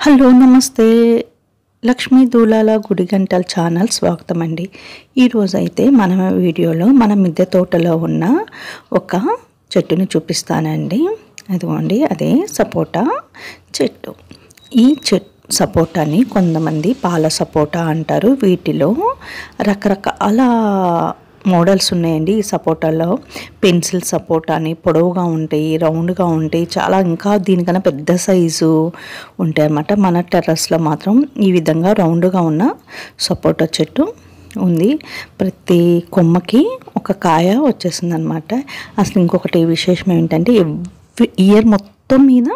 Hello నమస్తే Lakshmi Dulala Gudigantala channel స్వాగతం అండి. ఈరోజైతే మన వీడియోలో మన మిద్దె తోటలో ఉన్న ఒక చెట్టుని చూపిస్తానండి. అదిగోండి, అదే సపోటా చెట్టు. ఈ సపోటాని కొంతమంది పాల సపోటా అంటారు. వీటిలో రకరకాల మోడల్స్ ఉన్నాయండి. ఈ సపోటాలో పెన్సిల్ సపోటా అని పొడవుగా ఉంటాయి, రౌండ్గా ఉంటాయి, చాలా ఇంకా దీనికన్నా పెద్ద సైజు ఉంటాయి అన్నమాట. మన టెర్రస్లో మాత్రం ఈ విధంగా రౌండ్గా ఉన్న సపోటా చెట్టు ఉంది. ప్రతి కొమ్మకి ఒక కాయ వచ్చేసింది అనమాట. అసలు ఇంకొకటి విశేషం ఏంటంటే ఇయర్ మొత్తం మీద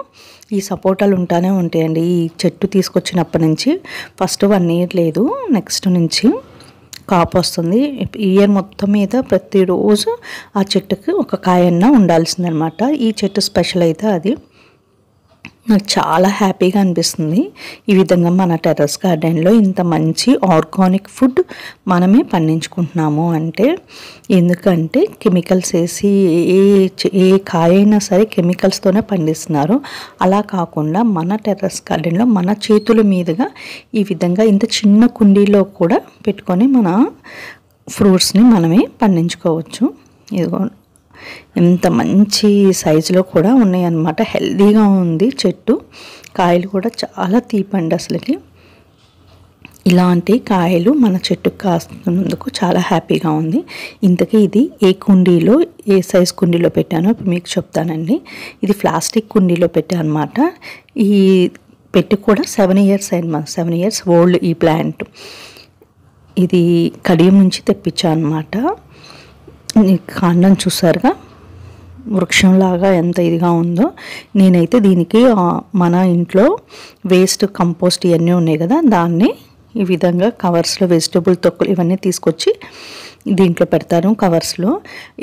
ఈ సపోటాలు ఉంటానే ఉంటాయండి. ఈ చెట్టు తీసుకొచ్చినప్పటి నుంచి ఫస్ట్ 1 ఇయర్ లేదు, నెక్స్ట్ నుంచి కాపు వస్తుంది. ఇయర్ మొత్తం మీద ప్రతిరోజు ఆ చెట్టుకి ఒక కాయన్న ఉండాల్సిందనమాట. ఈ చెట్టు స్పెషల్ అయితే అది నాకు చాలా హ్యాపీగా అనిపిస్తుంది. ఈ విధంగా మన టెర్రస్ గార్డెన్లో ఇంత మంచి ఆర్గానిక్ ఫుడ్ మనమే పండించుకుంటున్నాము అంటే, ఎందుకంటే కెమికల్స్ వేసి ఏ కాయ అయినా సరే కెమికల్స్తోనే పండిస్తున్నారు. అలా కాకుండా మన టెర్రస్ గార్డెన్లో మన చేతుల మీదుగా ఈ విధంగా ఇంత చిన్న కుండీలో కూడా పెట్టుకొని మన ఫ్రూట్స్ని మనమే పండించుకోవచ్చు. ఇదిగో ఎంత మంచి సైజులో కూడా ఉన్నాయి అన్నమాట. హెల్దీగా ఉంది చెట్టు. కాయలు కూడా చాలా తీపండి. అసలుకి ఇలాంటి కాయలు మన చెట్టుకు కాస్తున్నందుకు చాలా హ్యాపీగా ఉంది. ఇంతకీ ఇది ఏ కుండీలో, ఏ సైజ్ కుండీలో పెట్టానో ఇప్పుడు మీకు చెప్తానండి. ఇది ప్లాస్టిక్ కుండీలో పెట్టాను అనమాట. ఈ పెట్టి కూడా 7 ఇయర్స్ అయింది. 7 ఇయర్స్ ఓల్డ్ ఈ ప్లాంట్. ఇది కడియం నుంచి తెప్పించాను అనమాట. కాండం చూసారుగా వృక్షంలాగా ఎంత ఇదిగా ఉందో. నేనైతే దీనికి మన ఇంట్లో వేస్ట్ కంపోస్ట్ ఇవన్నీ ఉన్నాయి కదా, దాన్ని ఈ విధంగా కవర్స్లో వెజిటబుల్ తొక్కులు ఇవన్నీ తీసుకొచ్చి దీంట్లో పెడతాను. కవర్స్లో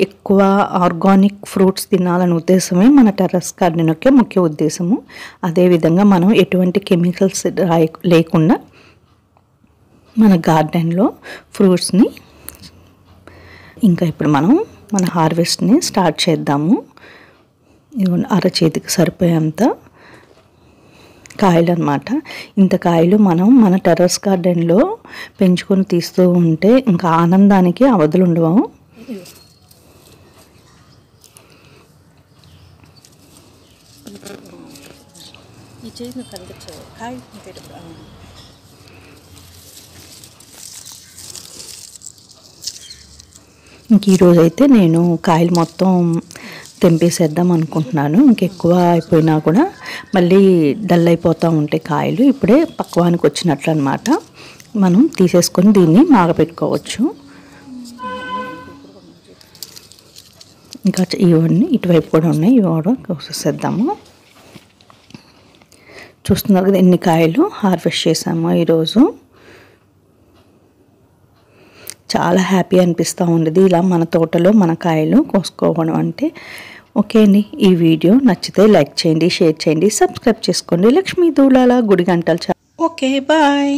ఎక్కువ ఆర్గానిక్ ఫ్రూట్స్ తినాలనే ఉద్దేశమే మన టెర్రస్ గార్డెన్ యొక్క ముఖ్య ఉద్దేశము. అదేవిధంగా మనం ఎటువంటి కెమికల్స్ లేకుండా మన గార్డెన్లో ఫ్రూట్స్ని ఇంకా ఇప్పుడు మనం మన హార్వెస్ట్ని స్టార్ట్ చేద్దాము. అరచేతికి సరిపోయేంత కాయలు అన్నమాట. ఇంత కాయలు మనం మన టెర్రస్ గార్డెన్లో పెంచుకొని తీస్తూ ఉంటే ఇంకా ఆనందానికి అవధులు ఉండవు. ఇంక ఈరోజైతే నేను కాయలు మొత్తం తెంపేసేద్దాం అనుకుంటున్నాను. ఇంకెక్కువ అయిపోయినా కూడా మళ్ళీ డల్ అయిపోతూ ఉంటాయి కాయలు. ఇప్పుడే పక్వానికి వచ్చినట్లు అనమాట. మనం తీసేసుకొని దీన్ని మాగపెట్టుకోవచ్చు. ఇంకా ఇవన్నీ ఇటువైపు కూడా ఉన్నాయి, ఇవి కూడా కోసేద్దాము. చూస్తున్నారు కదా ఎన్ని కాయలు హార్వెస్ట్ చేసామో ఈరోజు. చాలా హ్యాపీ అనిపిస్తూ ఉండేది ఇలా మన తోటలో మన కాయలు కోసుకోవడం అంటే. ఓకే అండి, ఈ వీడియో నచ్చితే లైక్ చేయండి, షేర్ చేయండి, సబ్స్క్రైబ్ చేసుకోండి. Lakshmi Dulala Gudigantala channel. Okay, bye.